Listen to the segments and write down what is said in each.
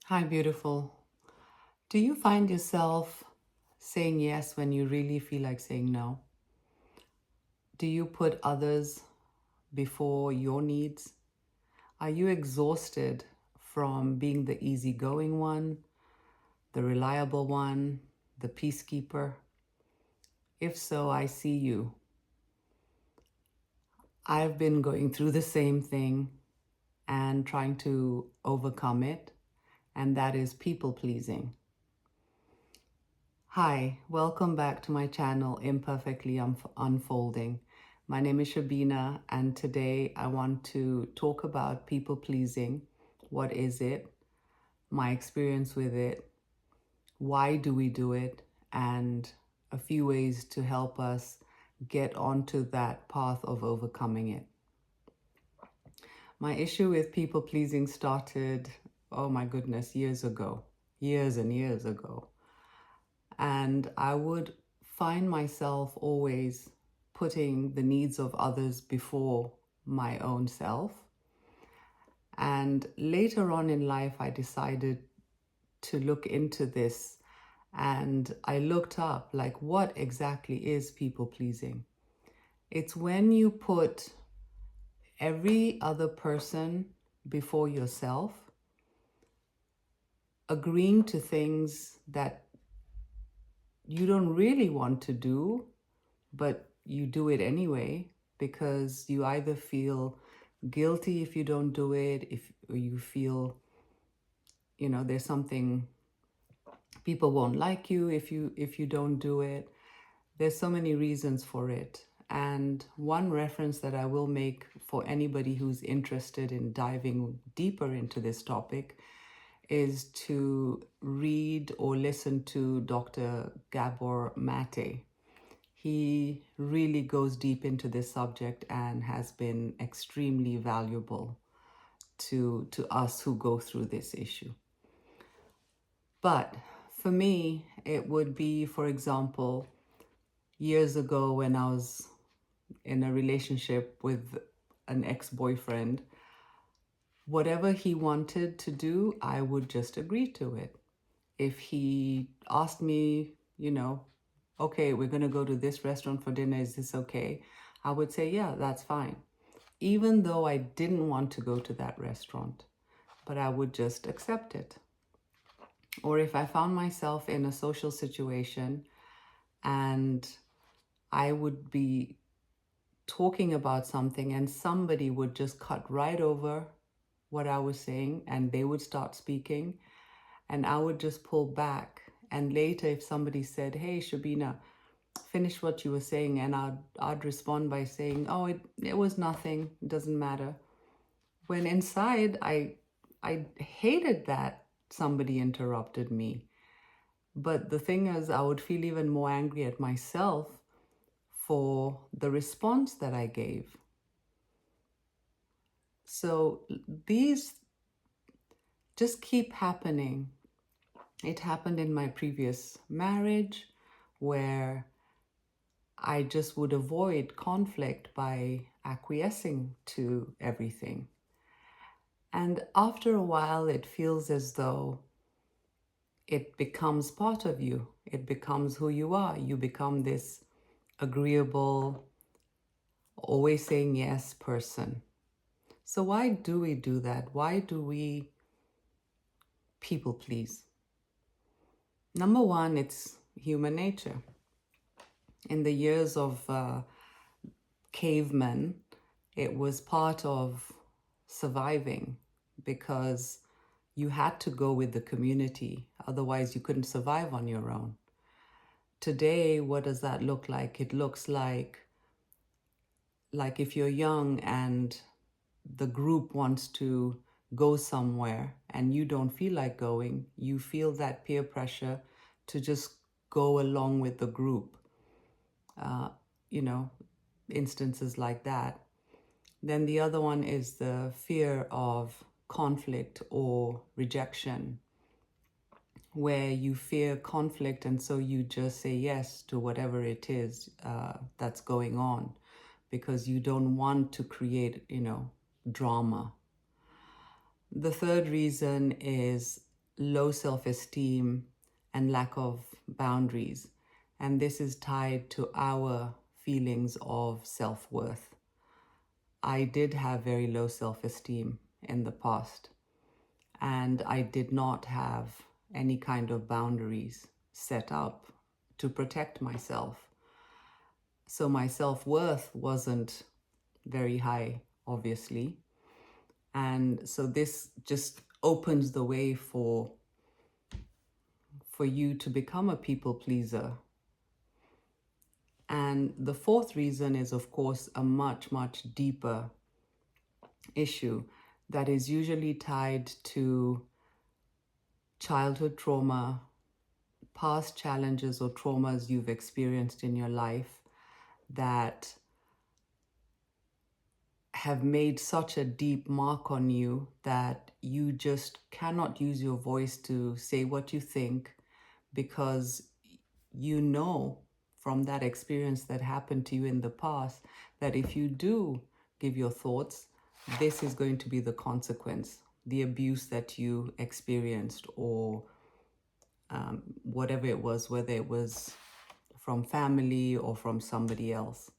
Hi, beautiful. Do you find yourself saying yes when you really feel like saying no? Do you put others before your needs? Are you exhausted from being the easygoing one, the reliable one, the peacekeeper? If so, I see you. I've been going through the same thing and trying to overcome it, and that is people pleasing. Hi, welcome back to my channel, Imperfectly Unfolding. My name is Shabina, and today I want to talk about people pleasing. What is it? My experience with it. Why do we do it? And a few ways to help us get onto that path of overcoming it. My issue with people pleasing started, oh my goodness, years ago, years and years ago. And I would find myself always putting the needs of others before my own self. And later on in life, I decided to look into this, and I looked up like what exactly is people pleasing. It's when you put every other person before yourself, agreeing to things that you don't really want to do, but you do it anyway because you either feel guilty if you don't do it, if you feel, there's something, people won't like you if you don't do it. There's so many reasons for it. And one reference that I will make for anybody who's interested in diving deeper into this topic is to read or listen to Dr. Gabormate. He really goes deep into this subject and has been extremely valuable to us who go through this issue. But for me, it would be, for example, years ago when I was in a relationship with an ex-boyfriend, whatever he wanted to do, I would just agree to it. If he asked me, okay, we're going to go to this restaurant for dinner, is this okay? I would say, yeah, that's fine. Even though I didn't want to go to that restaurant, but I would just accept it. Or if I found myself in a social situation and I would be talking about something and somebody would just cut right over what I was saying and they would start speaking and I would just pull back. And later, if somebody said, hey, Shabina, finish what you were saying, and I'd respond by saying, oh, it was nothing, it doesn't matter. When inside, I hated that somebody interrupted me. But the thing is, I would feel even more angry at myself for the response that I gave. So these just keep happening. It happened in my previous marriage where I just would avoid conflict by acquiescing to everything. And after a while, it feels as though it becomes part of you. It becomes who you are. You become this agreeable, always saying yes person. So why do we do that? Why do we people please? Number one, it's human nature. In the years of cavemen, it was part of surviving because you had to go with the community. Otherwise, you couldn't survive on your own. Today, what does that look like? It looks like if you're young and the group wants to go somewhere and you don't feel like going, you feel that peer pressure to just go along with the group. Uh, you know, instances like that. Then the other one is the fear of conflict or rejection, where you fear conflict and so you just say yes to whatever it is that's going on because you don't want to create, drama. The third reason is low self-esteem and lack of boundaries. And this is tied to our feelings of self-worth. I did have very low self-esteem in the past, and I did not have any kind of boundaries set up to protect myself. So my self-worth wasn't very high, obviously. And so this just opens the way for you to become a people pleaser. And the fourth reason is, of course, a much, much deeper issue that is usually tied to childhood trauma, past challenges or traumas you've experienced in your life that have made such a deep mark on you that you just cannot use your voice to say what you think, because you know from that experience that happened to you in the past that if you do give your thoughts, this is going to be the consequence, the abuse that you experienced, or whatever it was, whether it was from family or from somebody else.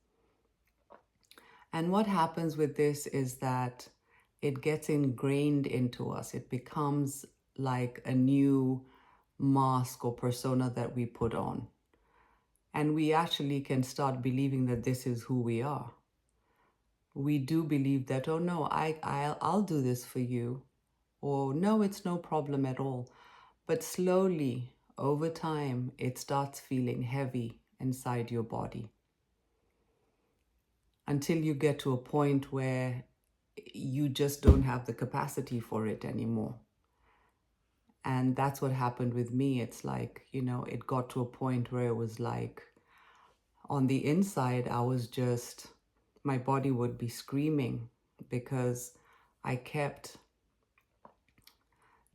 And what happens with this is that it gets ingrained into us. It becomes like a new mask or persona that we put on. And we actually can start believing that this is who we are. We do believe that, oh no, I'll do this for you. Or no, it's no problem at all. But slowly, over time, it starts feeling heavy inside your body, until you get to a point where you just don't have the capacity for it anymore. And that's what happened with me. It's like, it got to a point where it was like, on the inside, I was just, my body would be screaming because I kept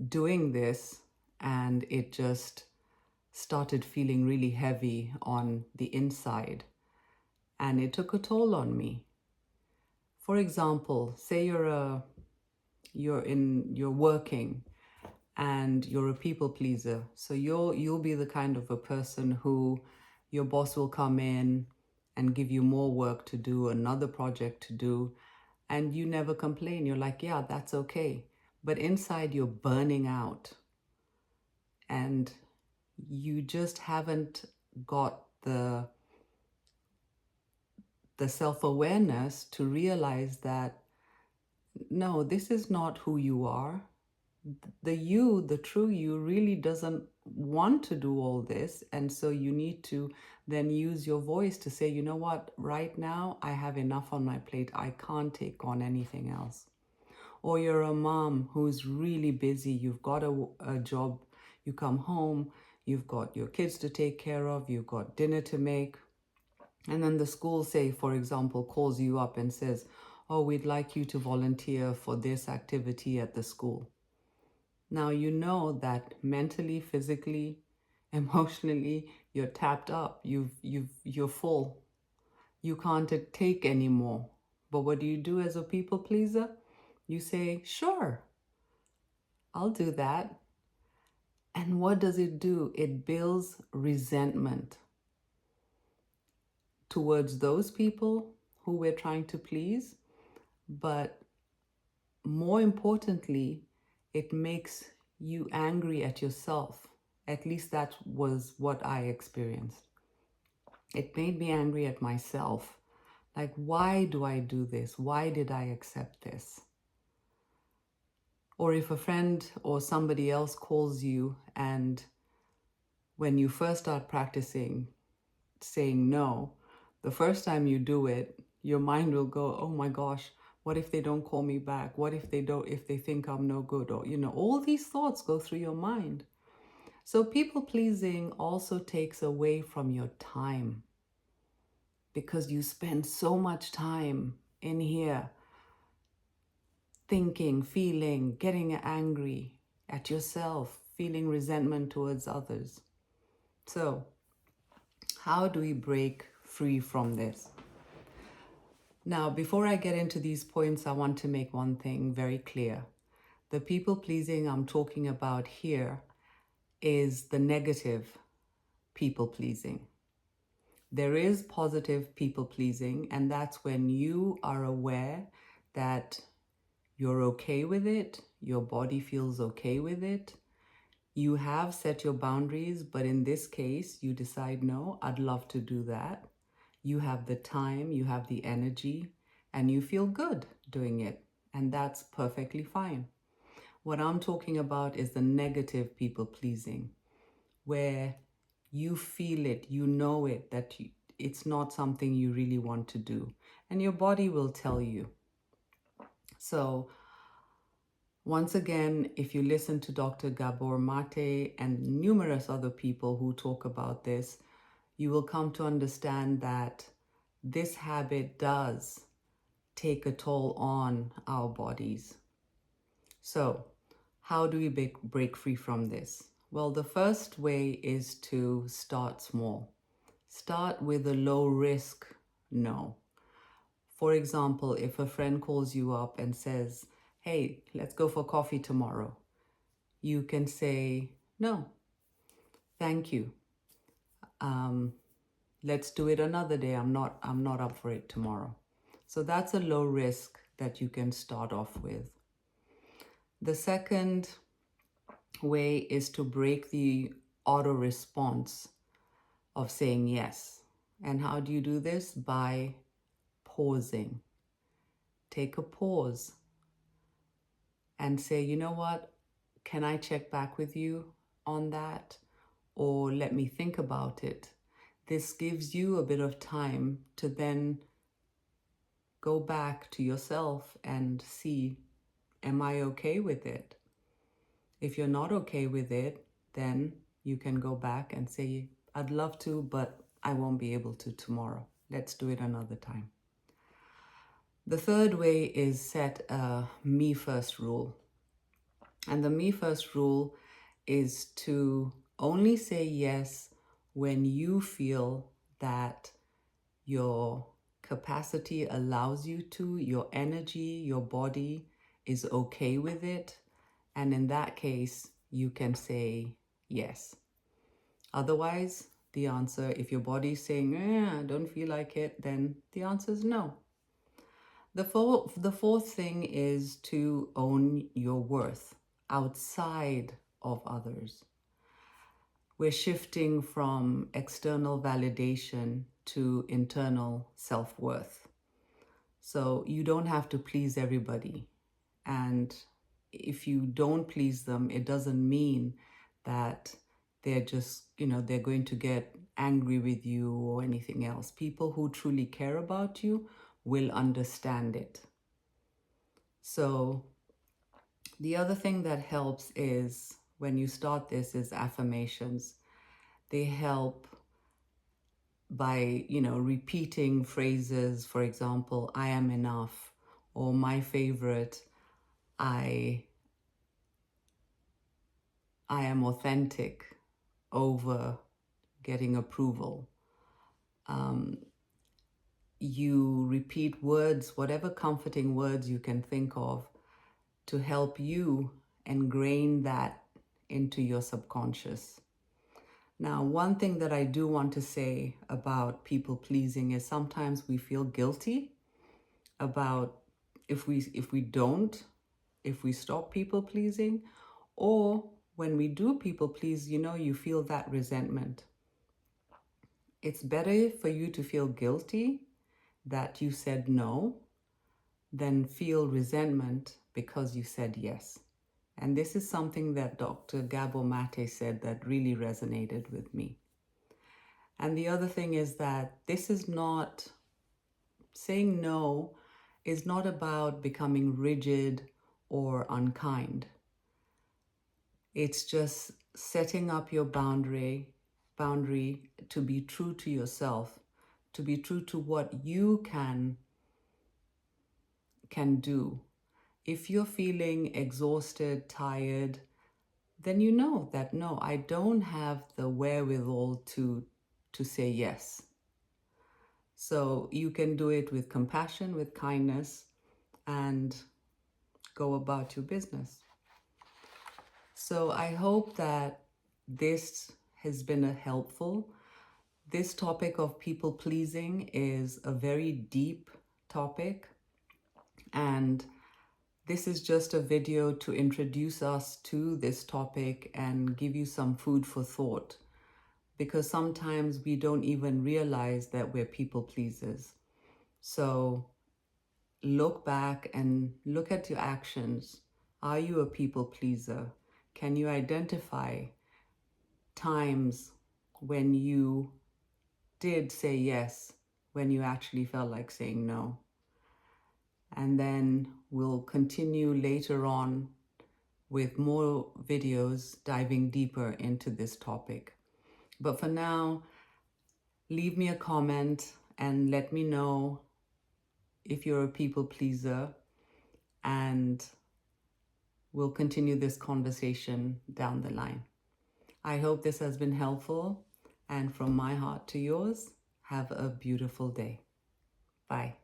doing this, and it just started feeling really heavy on the inside. And it took a toll on me. For example, say you're working and you're a people pleaser. So you'll be the kind of a person who your boss will come in and give you more work to do, another project to do, and you never complain. You're like, yeah, that's okay. But inside you're burning out, and you just haven't got the self-awareness to realize that, no, this is not who you are. The true you really doesn't want to do all this. And so you need to then use your voice to say, you know what, right now I have enough on my plate. I can't take on anything else. Or you're a mom who's really busy. You've got a job. You come home, you've got your kids to take care of, you've got dinner to make. And then the school, say, for example, calls you up and says, oh, we'd like you to volunteer for this activity at the school. Now you know that mentally, physically, emotionally, you're tapped up. You're full. You can't take anymore. But what do you do as a people pleaser? You say, sure, I'll do that. And what does it do? It builds resentment towards those people who we're trying to please. But more importantly, it makes you angry at yourself. At least that was what I experienced. It made me angry at myself. Like, why do I do this? Why did I accept this? Or if a friend or somebody else calls you, and when you first start practicing saying no, the first time you do it, your mind will go, oh my gosh, what if they don't call me back? What if they think I'm no good? Or, all these thoughts go through your mind. So people pleasing also takes away from your time, because you spend so much time in here thinking, feeling, getting angry at yourself, feeling resentment towards others. So how do we break free from this? Now, before I get into these points, I want to make one thing very clear, The people pleasing I'm talking about here is the negative people pleasing. There is positive people pleasing, and that's when you are aware that you're okay with it, your body feels okay with it. You have set your boundaries, but in this case, you decide, no, I'd love to do that. You have the time, you have the energy, and you feel good doing it. And that's perfectly fine. What I'm talking about is the negative people pleasing, where you feel it, you know it, that it's not something you really want to do. And your body will tell you. So once again, if you listen to Dr. Gabor Mate and numerous other people who talk about this, you will come to understand that this habit does take a toll on our bodies. So, how do we break free from this? Well, the first way is to start small. Start with a low risk no. For example, if a friend calls you up and says, hey, let's go for coffee tomorrow, you can say, no, thank you. Let's do it another day. I'm not up for it tomorrow. So that's a low risk that you can start off with. The second way is to break the auto response of saying yes. And how do you do this? By pausing. Take a pause and say, you know what? Can I check back with you on that? Or let me think about it. This gives you a bit of time to then go back to yourself and see, am I okay with it? If you're not okay with it, then you can go back and say, I'd love to, but I won't be able to tomorrow. Let's do it another time. The third way is set a me first rule. And the me first rule is to only say yes when you feel that your capacity allows you to, your energy, your body is okay with it. And in that case, you can say yes. Otherwise, the answer, if your body is saying, I don't feel like it, then the answer is no. The fourth thing is to own your worth outside of others. We're shifting from external validation to internal self-worth. So you don't have to please everybody. And if you don't please them, it doesn't mean that they're just, they're going to get angry with you or anything else. People who truly care about you will understand it. So the other thing that helps is when you start this is affirmations. They help by, repeating phrases. For example, I am enough, or my favorite, I am authentic, over getting approval. You repeat words, whatever comforting words you can think of, to help you ingrain that into your subconscious. Now, one thing that I do want to say about people pleasing is sometimes we feel guilty about if we stop people pleasing, or when we do people please, you feel that resentment. It's better for you to feel guilty that you said no than feel resentment because you said yes. And this is something that Dr. Gabor Mate said that really resonated with me. And the other thing is that this is not, saying no is not about becoming rigid or unkind. It's just setting up your boundary to be true to yourself, to be true to what you can do. If you're feeling exhausted, tired, then you know that, no, I don't have the wherewithal to say yes. So you can do it with compassion, with kindness, and go about your business. So I hope that this has been helpful. This topic of people pleasing is a very deep topic, and this is just a video to introduce us to this topic and give you some food for thought, because sometimes we don't even realize that we're people pleasers. So look back and look at your actions. Are you a people pleaser? Can you identify times when you did say yes when you actually felt like saying no? And then we'll continue later on with more videos diving deeper into this topic. But for now, leave me a comment and let me know if you're a people pleaser, and we'll continue this conversation down the line. I hope this has been helpful, and from my heart to yours, have a beautiful day. Bye.